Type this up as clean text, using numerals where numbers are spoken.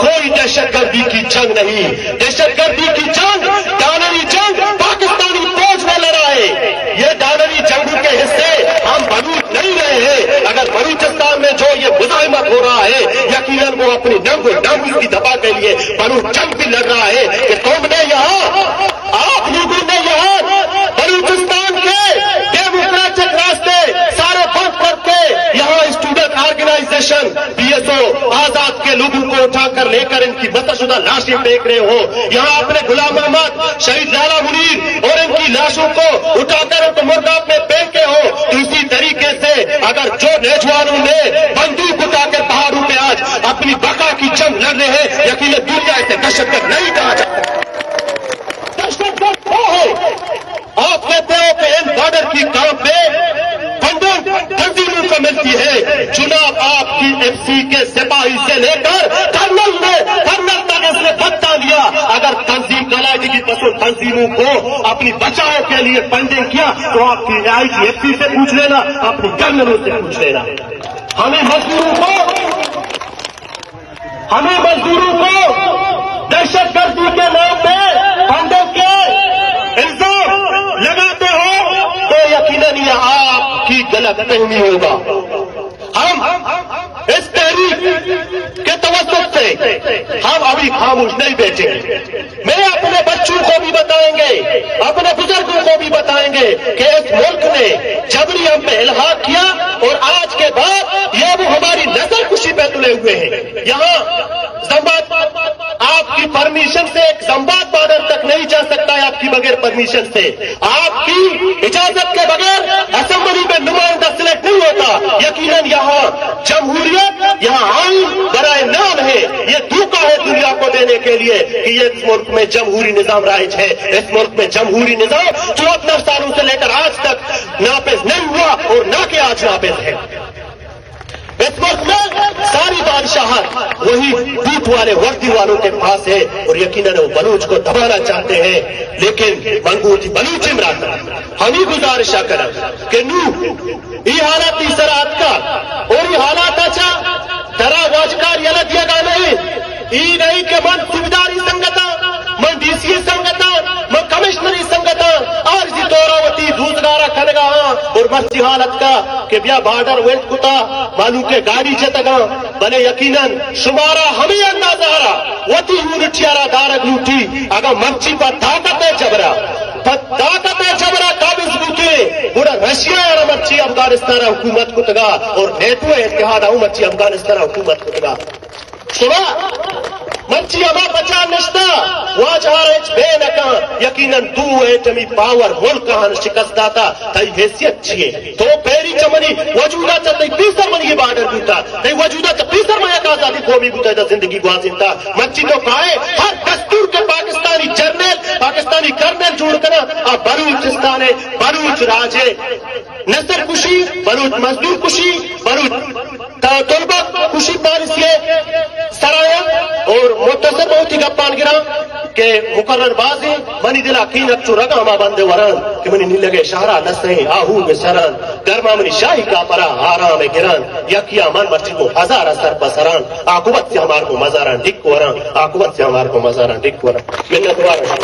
کوئی دہشت گردی کی جنگ نہیں. دہشت گردی کی جنگ ڈالری جنگ پاکستانی فوج میں لڑا ہے. یہ ڈالری جنگ کے حصے ہم بلوچ نہیں رہے ہیں. اگر بلوچستان میں جو یہ مزاحمت ہو رہا ہے یقیناً وہ اپنی ننگ و نام کی دفاع کے لیے بلوچ جنگ بھی لڑ رہا ہے کہ تم نے یہاں آپ لوگوں نے یہاں بلوچستان کے ڈیموکریٹک راستے سارے بند کر کے یہاں اسٹوڈنٹ آرگنائزیشن PSO آزاد کے لوگوں کو اٹھا کر لے کر ان کی مدد شدہ لاشیں پھینک رہے ہو. یہاں اپنے غلام محمد شہید لالا منیر اور ان کی لاشوں کو اٹھا کر ان کو مرداب میں پھینکے ہو. اسی طریقے سے اگر جو نوجوانوں نے بندوق اٹھا کر پہاڑوں پہ آج اپنی بقا کی جنگ لڑ رہے ہیں یقیناً دنیا اسے دہشت گرد نہیں کہا جاتا. دہشت گرد وہ ہے آپ کہتے ہو کہ ان بارڈر کی کام پہ فنڈنگ تنظیموں کو ملتی ہے. چناب آپ کی FC کے سپاہی سے لے کر کرنل تک اس نے بتا لیا. اگر تنظیم کلائیڈی پسند تنظیموں کو اپنی بچاؤ کے لیے فنڈنگ کیا تو آپ کی FC سے پوچھ لینا, اپنی کرنلوں سے پوچھ لینا. ہمیں مزدوروں کو دہشت گردی کے نام پہ فنڈنگ کے الزام لگاتے ہو تو یقیناً یہ آپ کی غلط فہمی ہوگا. ہم اس تحریک کے توسط سے ہم ابھی خاموش نہیں بیٹھیں گے. میں اپنے بچوں کو بھی بتائیں گے, اپنے بزرگوں کو بھی بتائیں گے کہ اس ملک نے جبری ہم پہ الحاق کیا اور آج کے بعد یہ وہ ہماری نسل کشی پہ تلے ہوئے ہیں. یہاں آپ کی پرمیشن سے ایک زمبات بارڈر تک نہیں جا سکتا ہے. آپ کی بغیر پرمیشن سے, آپ کی اجازت کے بغیر اسمبلی میں نمائندہ سلیکٹ نہیں ہوتا. یقیناً یہاں جمہوریت, یہاں آئین برائے نام ہے. یہ دھوکہ ہے دنیا کو دینے کے لیے کہ یہ اس ملک میں جمہوری نظام رائج ہے. اس ملک میں جمہوری نظام 74 سالوں سے لے کر آج تک نافذ نہیں ہوا اور نہ کہ آج نافذ ہے. اس ملک میں ساری بادشاہت وہی بوٹ والے وردی والوں کے پاس ہے اور یقیناً وہ بلوچ کو دبانا چاہتے ہیں. لیکن منگوٹی بلوچ عمران ہم ہی گزارش کریں کہ نو یہ حالات سرحد کا اور یہ حالات اچھا درا واجکار یلا دیا گا نہیں کہ من سویداری سنگتا, من DC سنگتا, من کمشنری سنگتا آرزی دوراوتی روزگارہ کھنگا اور مستی حالت کا کہ بیا بارڈر ویلٹ کتا مانو کے گاڑی چتگا بنے یقیناً شمارا ہمیں اندازہ رہا وتی ہورٹیارا دارگ لوٹی اگا مرچی پر طاقت جبرا قابض بوتے بڑا رشیا اور مرچی افغانستان حکومت کو تگا اور نیٹو اتحاد آؤں مرچی افغانستان حکومت کو تگا شما مرچی اما بچا نشتا واجہار ایچ بے نکا یقیناً دو ایٹمی پاور ملک کہاں شکست داتا تائی حیثیت چیئے تو پیری چمنی وجودہ چا تائی پیسر منی بارڈر بیتا تائی وجودہ چا پیسر منی ایک آزادی قومی بیتا ہے زندگی گوازن تا. مرچی تو کہے ہر دستور کے پاکستانی جرنل پاکستانی کرنل جوڑ کرنا اب بلوچستان ہے, بلوچ راج ہے, نصر کشی بلوچ مزدور کشی بلوچ طلبہ کشی پالیسی ہے سرایا اور متصر بہت ہی گپان گرا کہ مقرر بازی منی دلا کینک چو رگا ما بندے وران کہ منی نہیں لگے شہرہ نسیں آہو میں سران گرما منی شاہی کا پرا آرام گران یکیا من مرچی کو ہزارہ سر پسران آقوبت سے ہمار کو مزاران ڈک وران آقوبت سے ہمار کو مزاران ڈک وران منت وارا